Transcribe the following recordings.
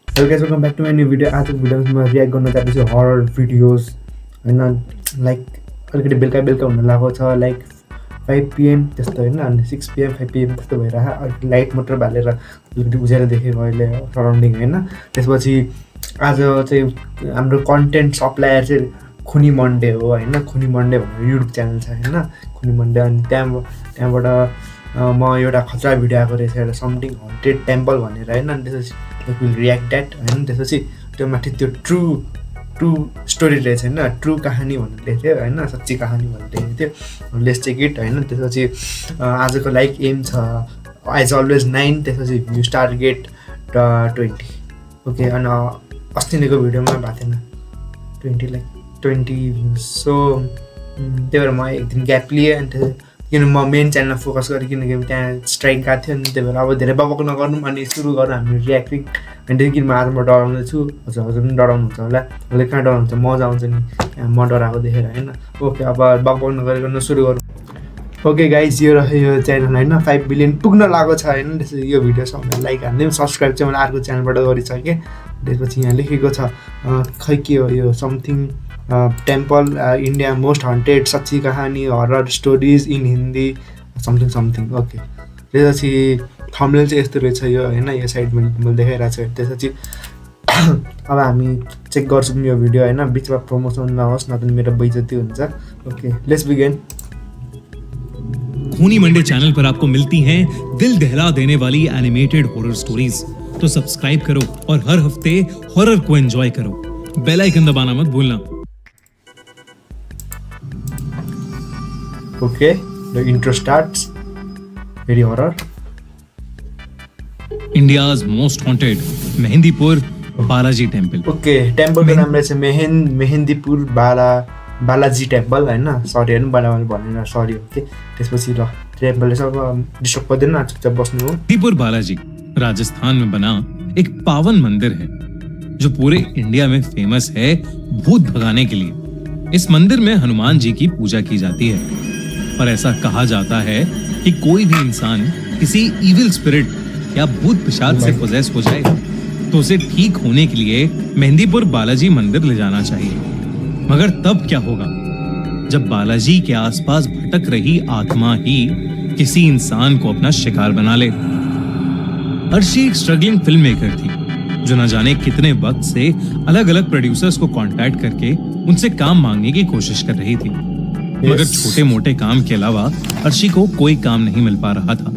Hello guys, welcome back to my new video. आजको भिडियोमा म रियाक्ट गर्न जाँदैछु हरर भिडियोज होइन। लाइक अलिकति बेलुका हुन लागेको छ, लाइक 5 PM त्यस्तो होइन, अनि 6 PM 5 PM त्यस्तो भइरहेको। अलिकति लाइट मात्र बालेर अलिकति उज्यालो देखेको अहिले सराउन्डिङ होइन। त्यसपछि आज चाहिँ हाम्रो कन्टेन्ट सप्लायर चाहिँ खुनी मन्डे हो होइन। खुनी मन्डे भनेर युट्युब च्यानल छ होइन, खुनी मन्डे। अनि त्यहाँबाट म एउटा खतरा भिडियो आएको रहेछ, एउटा समथिङ हन्टेड टेम्पल भनेर होइन। अनि त्यसपछि विल रियाक्ट द्याट होइन। त्यसपछि त्यो माथि त्यो ट्रु स्टोरी रहेछ होइन, ट्रु कहानी भनेर लेखेको थियो होइन, सच्ची कहानी भनेर लेखेको थियो। लेट्स चेक इट होइन। त्यसपछि आजको लाइक एम छ एज अलवेज 9, त्यसपछि भ्युज टार्गेट 20। ओके, अनि अस्ति नैको भिडियोमा भएको थिएन 20 भ्युज। सो त्यही भएर म एक दिन ग्याप लिएँ। अनि किन म मेन च्यानलमा फोकस गरेँ, किनकि त्यहाँ स्ट्राइक गएको थियो। अनि त्यही भएर अब धेरै बबक नगरौँ अनि सुरु गरौँ हामी रियाक्टिङ। अनि त्यही म आज म डराउँदैछु, हजुर पनि डराउनुहुन्छ होला। अहिले कहाँ डराउनुहुन्छ, मजा आउँछ नि म डराएको देखेर होइन। ओके, अब बकबक नगरिकन सुरु गरौँ। ओके गाइज, यो रह्यो यो च्यानल होइन, 5 बिलियन पुग्न लागेको छ होइन। त्यसपछि यो भिडियो सबैलाई लाइक हान्दै, सब्सक्राइब चाहिँ मैले अर्को च्यानलबाट गरिसकेँ। त्यसपछि यहाँ लेखेको छ खै के हो यो, something temple India most haunted, सच्ची कहानी, horror stories in Hindi something. Okay, त्यसपछि थम्बनेल चाहिँ यस्तो रहेछ यो होइन, यो साइड मैले देखाइरहेको छु। त्यसपछि अब हामी चेक गर्छौँ यो भिडियो होइन, बिचमा प्रमोसन नहोस्, न त मेरो बेइज्जती हुन्छ। Okay, let's begin. खूनी मंडे चैनल पर आपको मिलती हैं दिल दहला देने वाली एनिमेटेड हॉरर स्टोरीज, तो सब्सक्राइब करो और हर हफ्ते हॉरर को एंजॉय करो। बेल आइकन दबाना मत भूलना। Okay, the intro starts. Very horror. India's most haunted Mehandipur Balaji temple. Okay, temple को नाम रहेछ मेहन्दीपुर बालाजी टेम्पल होइन। सरी होइन, बालाजी भनेर सरी। ओके, त्यसपछि ल टेम्पल सब डिस्टर्ब गर्दैन, चुपचाप बस्नु हो। मेहंदीपुर बालाजी राजस्थान में बना एक पावन मंदिर है जो पूरे इंडिया में फेमस है भूत भगाने के लिए। इस मंदिर में हनुमान जी की पूजा की जाती है और ऐसा कहा जाता है कि कोई भी इंसान किसी इविल स्पिरिट या भूत पिशाच से पोजेस हो जाए तो उसे ठीक होने के लिए मेहंदीपुर बालाजी मंदिर ले जाना चाहिए। मगर तब क्या होगा जब बालाजी के आसपास भटक रही आत्मा ही किसी इंसान को अपना शिकार बना ले। अर्शी एक स्ट्रगलिंग फिल्म मेकर थी जो न जाने कितने वक्त से अलग अलग प्रोड्यूसर्स को कांटेक्ट करके उनसे काम मांगने की कोशिश कर रही थी। मगर छोटे मोटे काम के अलावा अर्शी को कोई काम नहीं मिल पा रहा था।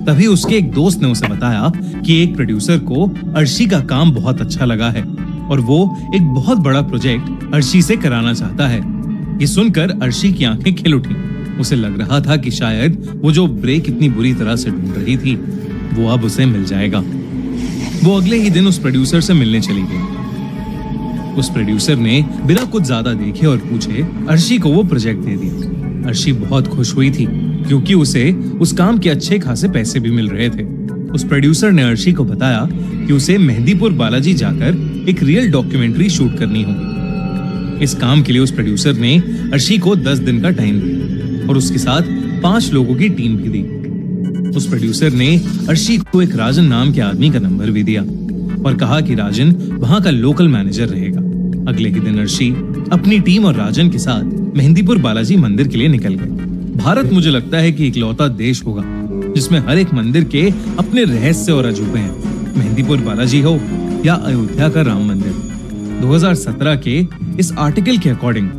तभी उसके एक दोस्त ने उसे बताया कि एक प्रोड्यूसर को अर्शी का काम बहुत अच्छा लगा है और वो एक बहुत बड़ा प्रोजेक्ट अर्शी से कराना चाहता है। ये सुनकर अर्शी की आंखें खिल उठी। उसे लग रहा था कि शायद वो जो ब्रेक इतनी बुरी तरह से ढूंढ रही थी वो अब उसे मिल जाएगा। वो अगले ही दिन उस प्रोड्यूसर से मिलने चली गई। उस प्रोड्यूसर ने बिना कुछ ज्यादा देखे और पूछे अर्शी को वो प्रोजेक्ट दे दिया। अर्शी बहुत खुश हुई थी क्योंकि उसे उस काम के अच्छे खासे पैसे भी मिल रहे थे। उस प्रोड्यूसर ने अर्शी को बताया कि उसे मेहंदीपुर बालाजी जाकर एक रियल डॉक्यूमेंट्री शूट करनी होगी। इस काम के लिए उस प्रोड्यूसर ने अर्शी को 10 दिन का टाइम दिया और उसके साथ 5 लोगों की टीम भी दी। उस प्रोड्यूसर ने अर्शी को एक राजन नाम के आदमी का नंबर भी दिया और कहा कि राजन वहां का लोकल मैनेजर रहेगा। अगले ही दिन अर्शी अपनी टीम और राजन के साथ मेहंदीपुर बालाजी मंदिर के लिए निकल गए। भारत मुझे लगता है कि इकलौता देश होगा जिसमें हर एक मंदिर के अपने रहस्य और अजूबे हैं। मेहंदीपुर बालाजी हो या अयोध्या का राम मंदिर। 2017 के इस आर्टिकल के अकॉर्डिंग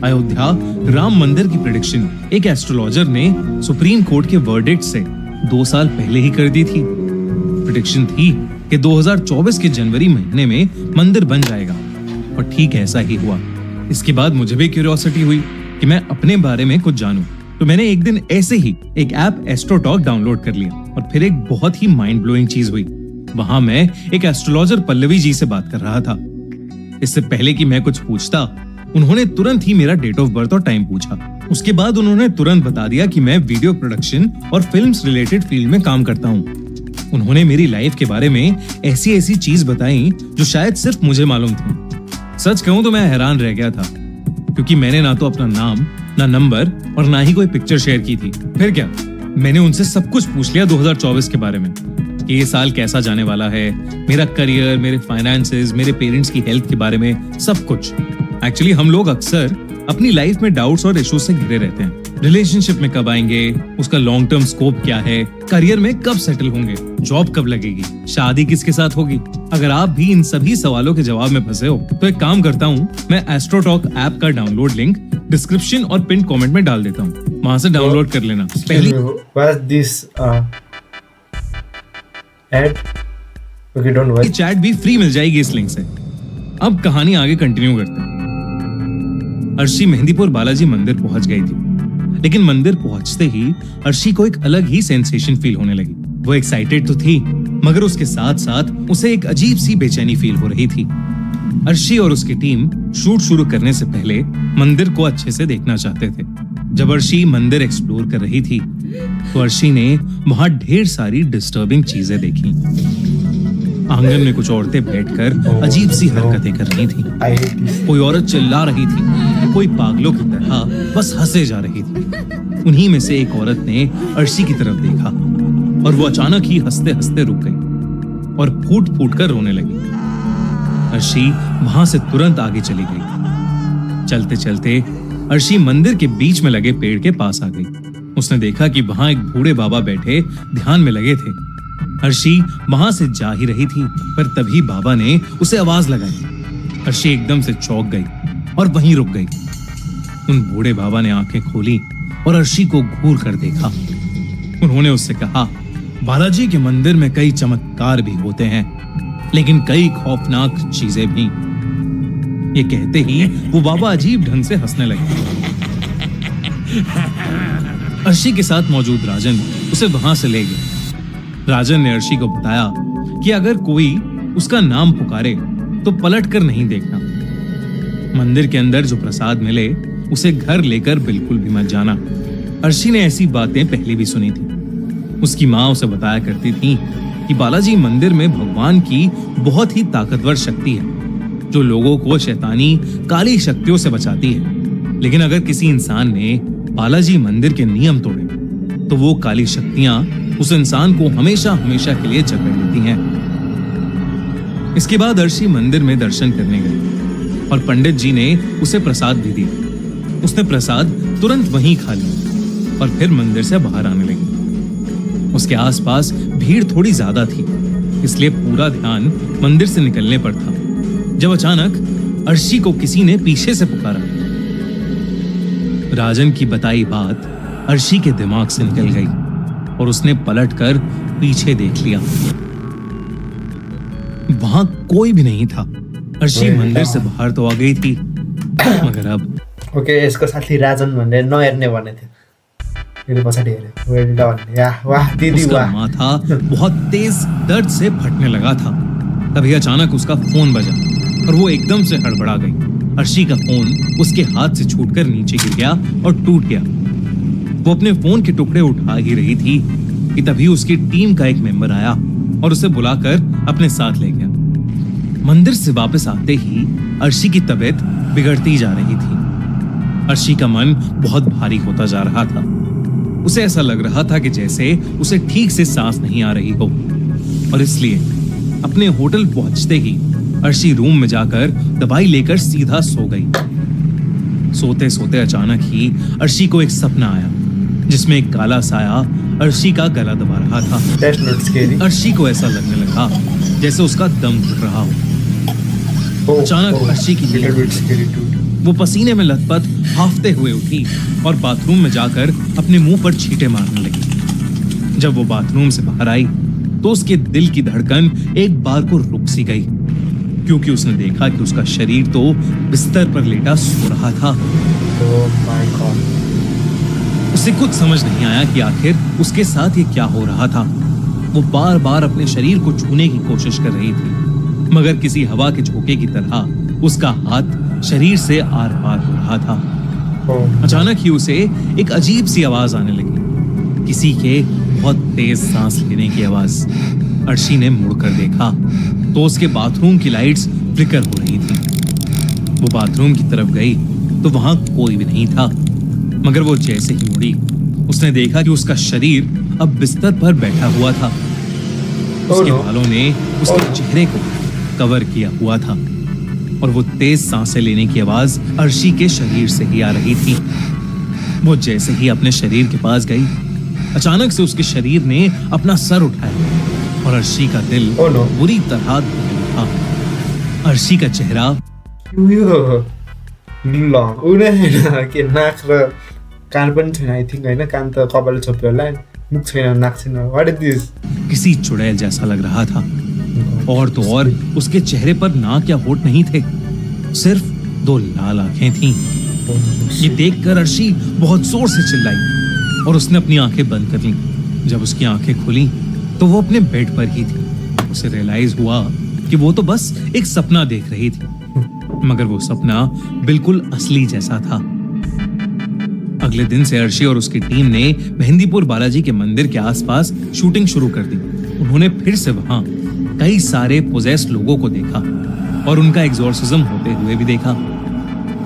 अयोध्या राम मंदिर की प्रेडिक्शन एक एस्ट्रोलॉजर ने सुप्रीम कोर्ट के वर्डिक्ट से 2 साल पहले ही कर दी थी। प्रेडिक्शन थी कि 2024 के जनवरी महीने में मंदिर बन जाएगा और ठीक ऐसा ही हुआ। इसके बाद मुझे भी क्यूरियोसिटी हुई कि मैं अपने बारे में कुछ जानूं, तो मैंने एक दिन ऐसे ही एक ऐप एस्ट्रोटॉक डाउनलोड कर लिया और फिर एक बहुत ही माइंड ब्लोइंग चीज हुई। वहां मैं एक एस्ट्रोलॉजर पल्लवी जी से बात कर रहा था। इससे पहले कि मैं कुछ पूछता उन्होंने तुरंत ही मेरा डेट ऑफ बर्थ और टाइम पूछा। उसके बाद उन्होंने तुरंत बता दिया कि मैं वीडियो प्रोडक्शन और फिल्म्स रिलेटेड फील्ड में काम करता हूँ। उन्होंने मेरी लाइफ के बारे में ऐसी ऐसी चीज बताई जो शायद सिर्फ मुझे मालूम थी। सच कहूं तो मैं हैरान रह गया था क्योंकि मैंने ना तो अपना नाम, ना नंबर और ना ही कोई पिक्चर शेयर की थी। फिर क्या, मैंने उनसे सब कुछ पूछ लिया 2024 के बारे में। कि ये साल कैसा जाने वाला है, मेरा करियर, मेरे फाइनेंसेस, मेरे पेरेंट्स की हेल्थ के बारे में सब कुछ। एक्चुअली हम लोग अक्सर अपनी लाइफ में डाउट्स और इश्यूज से घिरे रहते हैं। रिलेशनशिप में कब आएंगे, उसका लॉन्ग टर्म स्कोप क्या है, करियर में कब सेटल होंगे, जॉब कब लगेगी, शादी किसके साथ होगी। अगर आप भी इन सभी सवालों के जवाब में फंसे हो तो एक काम करता हूँ, मैं एस्ट्रोटॉक ऐप का डाउनलोड लिंक डिस्क्रिप्शन और पिन कमेंट में डाल देता हूँ, वहां से डाउनलोड कर लेना। पहली ad? Okay, don't worry. Chat भी फ्री मिल जाएगी इस लिंक से। अब कहानी आगे कंटिन्यू करते हैं। अर्शी मेहंदीपुर बालाजी मंदिर पहुंच गई थी, लेकिन मंदिर पहुंचते ही अर्शी को एक अलग ही सेंसेशन फील होने लगी। वो एक्साइटेड तो थी, मगर उसके साथ साथ उसे एक अजीब सी बेचैनी फील हो रही थी। अर्शी और उसकी टीम शूट शुरू करने से पहले मंदिर को अच्छे से देखना चाहते थे। जब अर्शी मंदिर एक्सप्लोर कर रही थी तो अर्शी ने वहां ढेर सारी डिस्टर्बिंग चीजें देखी। आंगन में कुछ औरतें बैठकर अजीब सी हरकतें कर रही थी। I hate this. कोई औरत चिल्ला रही थी, कोई पागलों की तरह बस हंसे जा रही थी। उन्हीं में से एक औरत ने अर्शी की तरफ देखा और वो अचानक ही हंसते हंसते रुक गई और फूट फूट कर रोने लगी। अर्शी वहां से तुरंत आगे चली गई। चलते चलते अर्शी मंदिर के बीच में लगे पेड़ के पास आ गई। उसने देखा कि वहां एक बूढ़े बाबा बैठे ध्यान में लगे थे। अर्शी वहां से जा ही रही थी, पर तभी बाबा ने उसे आवाज लगाई। अर्शी एकदम से चौंक गई और वहीं रुक गई। उन बूढ़े बाबा ने आंखें खोली और अर्शी को घूर कर देखा। उन्होंने उससे कहा, बालाजी के मंदिर में कई चमत्कार भी होते हैं, लेकिन कई खौफनाक चीजें भी। ये कहते ही वो बाबा अजीब ढंग से हंसने लगे। अर्शी के साथ मौजूद राजन उसे वहां से ले गए। राजन ने अर्शी को बताया कि अगर कोई उसका नाम पुकारे तो पलट कर नहीं देखना। मंदिर के अंदर जो प्रसाद मिले उसे घर लेकर बिल्कुल भी मत जाना। अर्शी ने ऐसी बातें पहले भी सुनी थी। उसकी माँ उसे बताया करती थी कि बालाजी मंदिर में भगवान की बहुत ही ताकतवर शक्ति है जो लोगों को शैतानी काली शक्तियों से बचाती है। लेकिन अगर किसी इंसान ने बालाजी मंदिर के नियम तोड़े तो वो काली शक्तियां उस इंसान को हमेशा हमेशा के लिए जकड़ लेती हैं। इसके बाद अर्शी मंदिर में दर्शन करने गई और पंडित जी ने उसे प्रसाद भी दिया। उसने प्रसाद तुरंत वहीं खा लिया और फिर मंदिर से बाहर आने लगी। उसके आसपास भीड़ थोड़ी ज्यादा थी, इसलिए पूरा ध्यान मंदिर से निकलने पर था, जब अचानक अर्शी को किसी ने पीछे से पुकारा। राजन की बताई बात अर्शी के दिमाग से निकल गई और उसने पलटकर पीछे देख लिया। वहां कोई भी नहीं था। अर्शी मंदिर से बाहर तो आ गई थी, मगर अब ओके, यसको साथी राजन भन्ने नहेर्ने भने थियो। मेरो पछाडि हेर्यो, वेल डन। या वाह दीदी उसका वाह। माथा बहुत तेज दर्द से फटने लगा था। तभी अचानक उसका फोन बजा और वो एकदम से हड़बड़ा गई। अर्शी का फोन उसके हाथ से छूटकर नीचे गिर गया और टूट गया। वो अपने फोन के टुकड़े उठा ही रही थी कि तभी उसकी टीम का एक मेंबर आया और उसे बुलाकर अपने साथ ले गया। मंदिर से वापस आते ही अर्शी की तबीयत बिगड़ती जा रही थी। अर्शी का मन बहुत भारी होता जा रहा था। उसे ऐसा लग रहा था कि जैसे उसे ठीक से सांस नहीं आ रही हो, और इसलिए अपने होटल पहुंचते ही अर्शी रूम में जाकर दवाई लेकर सीधा सो गई। सोते सोते अचानक ही अर्शी को एक सपना आया जिसमें एक काला साया अर्शी का गला दबा रहा था। That's not scary. अर्शी को ऐसा लगने लगा जैसे उसका दम घुट रहा हो। अचानक अर्शी की नींद little bit scary too. वो पसीने में लथपथ हांफते हुए उठी और बाथरूम में जाकर अपने मुंह पर छींटे मारने लगी। जब वो बाथरूम से बाहर आई तो उसके दिल की धड़कन एक बार को रुक सी गई, क्योंकि उसने देखा कि उसका शरीर तो बिस्तर पर लेटा सो रहा था। Oh my God. उसे कुछ समझ नहीं आया कि आखिर उसके साथ ये क्या हो रहा था। वो बार बार अपने शरीर को छूने की कोशिश कर रही थी, मगर किसी हवा के झोंके की तरह उसका हाथ शरीर से आर पार हो रहा था। Oh. अचानक ही उसे एक अजीब सी आवाज आने लगी, किसी के बहुत तेज सांस लेने की आवाज। अर्शी ने मुड़कर देखा तो उसके बाथरूम की लाइट्स फ्लिकर हो रही थी। वो बाथरूम की तरफ गई तो वहां कोई भी नहीं था, मगर वो जैसे ही मुड़ी उसने देखा कि उसका शरीर अब बिस्तर पर बैठा हुआ था। उसके no. बालों ने उसके चेहरे को कवर किया हुआ था और वो तेज सांसें लेने की आवाज अर्शी के शरीर से ही आ रही थी। वो जैसे ही अपने शरीर के पास गई, अचानक से उसके शरीर ने अपना सर उठाया और अर्शी का दिल no. बुरी तरह दहल उठा। अर्शी का चेहरा यो के नाक र कान पनि छैन आई थिंक हैन, कान त कपाल छोप्यो होला, मुख छैन, नाक छैन। What is this? किसी चुड़ैल जैसा लग रहा था। और तो और उसके चेहरे पर नाक या होठ नहीं थे, सिर्फ 2 लाल आंखें थीं। ये देखकर अर्शी बहुत जोर से चिल्लाई और उसने अपनी आंखें बंद कर लीं। जब उसकी आंखें खुली तो वो अपने बेड पर ही थी। उसे रियलाइज हुआ कि वो तो बस एक सपना देख रही थी, मगर वो सपना बिल्कुल असली जैसा था। अगले दिन से अर्शी और उसकी टीम ने मेहंदीपुर बालाजी के मंदिर के आसपास शूटिंग शुरू कर दी। उन्होंने फिर से वहां कई सारे पोजेस्ड लोगों को देखा और उनका एग्जॉर्सिज्म होते हुए भी देखा।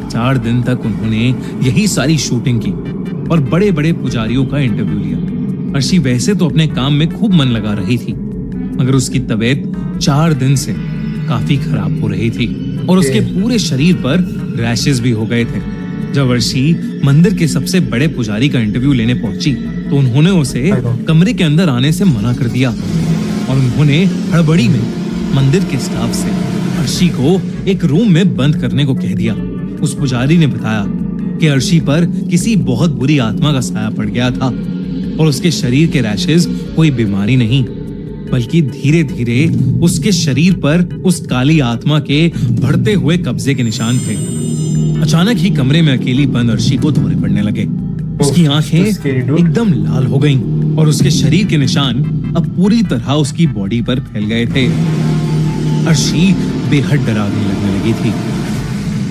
4 दिन तक उन्होंने यही सारी शूटिंग की और बड़े बड़े पुजारियों का इंटरव्यू लिया। अर्शी वैसे तो अपने काम में खूब मन लगा रही थी, मगर उसकी तबीयत 4 दिन से काफी खराब हो रही थी और उसके पूरे शरीर पर रैशेस भी हो गए थे। जब अर्शी मंदिर के सबसे बड़े पुजारी का इंटरव्यू लेने पहुंची तो उन्होंने उसे कमरे के अंदर आने से मना कर दिया और उन्होंने हड़बड़ी में मंदिर के स्टाफ से अर्शी को एक रूम में बंद करने को कह दिया। उस पुजारी ने बताया कि अर्शी पर किसी बहुत बुरी आत्मा का साया पड़ गया था और उसके शरीर के रैशेस कोई बीमारी नहीं, बल्कि धीरे धीरे उसके शरीर पर उस काली आत्मा के बढ़ते हुए कब्जे के निशान थे। अचानक ही कमरे में अकेली बंद अर्शी को दौरे पड़ने लगे। उसकी आंखें एकदम लाल हो गईं और उसके शरीर के निशान अब पूरी तरह उसकी बॉडी पर फैल गए थे। अर्शी बेहद डरावनी लगने लगी थी।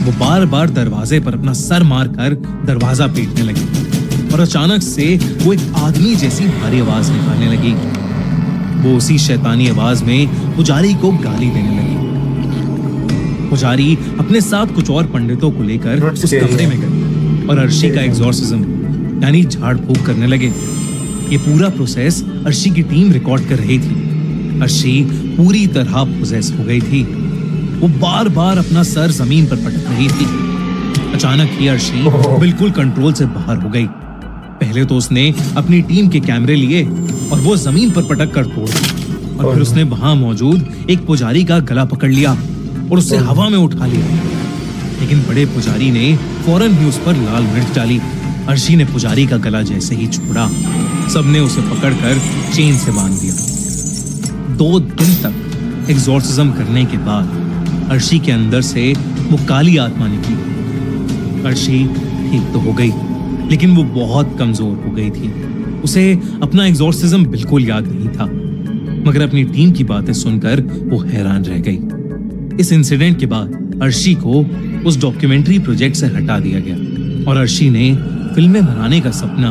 वो बार बार दरवाजे पर अपना सर मारकर दरवाजा पीटने लगी और अचानक से वो एक आदमी जैसी भारी आवाज निकालने लगी। वो उसी शैतानी आवाज में पुजारी को गाली देने लगी। पुजारी अपने साथ कुछ और पंडितों को लेकर उस कमरे में गए और अर्शी का एग्जॉर्सिज्म यानी झाड़ फूक करने लगे। ये पूरा प्रोसेस अर्शी की टीम रिकॉर्ड कर रही थी। अर्शी पूरी तरह पोजेस हो गई थी। वो बार बार अपना सर जमीन पर पटक रही थी। अचानक ही अर्शी बिल्कुल कंट्रोल से बाहर हो गई। पहले तो उसने अपनी टीम के कैमरे लिए और वो जमीन पर पटक कर तोड़ दिए और फिर उसने वहां मौजूद एक पुजारी का गला पकड़ लिया और उसे हवा में उठा लिया। लेकिन बड़े पुजारी ने फौरन ही उस पर लाल मिर्च डाली। अर्शी ने पुजारी का गला जैसे ही छोड़ा, सबने उसे पकड़कर चेन से बांध दिया। 2 दिन तक एग्जॉर्सिज्म करने के बाद अर्शी के अंदर से वो काली आत्मा निकली। अर्शी ठीक तो हो गई, लेकिन वो बहुत कमजोर हो गई थी। उसे अपना एग्जॉर्सिज्म बिल्कुल याद नहीं था, मगर अपनी टीम की बातें सुनकर वो हैरान रह गई। इस इंसिडेंट के बाद अर्शी को उस डॉक्यूमेंट्री प्रोजेक्ट से हटा दिया गया और अर्शी ने फिल्में बनाने का सपना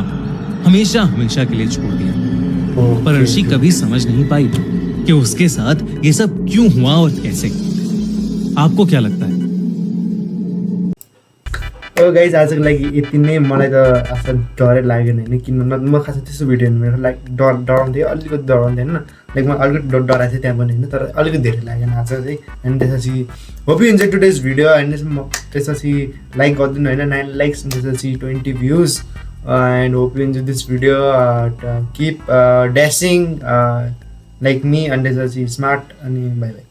हमेशा हमेशा के लिए छोड़ दिया। पर अर्शी कभी समझ नहीं पाई कि उसके साथ ये सब क्यों हुआ और कैसे। आपको क्या लगता है? गाइज आजको लागि यति नै। मलाई त आफूलाई डरै लागेन होइन, किन म खासै त्यस्तो भिडियो मेरो लाइक डराउँथेँ, अलिकति डराउँथेँ होइन, लाइक म अलिकति डराएको थिएँ त्यहाँ पनि होइन, तर अलिकति धेरै लागेन आज चाहिँ। अनि त्यसपछि hope you enjoy today's video. अनि त्यसपछि लाइक गरिदिनु होइन, 9 लाइक्स, त्यसपछि 20 views. End hope you enjoy this video. Keep dashing like me. अनि त्यसपछि स्मार्ट। अनि बाई बाई।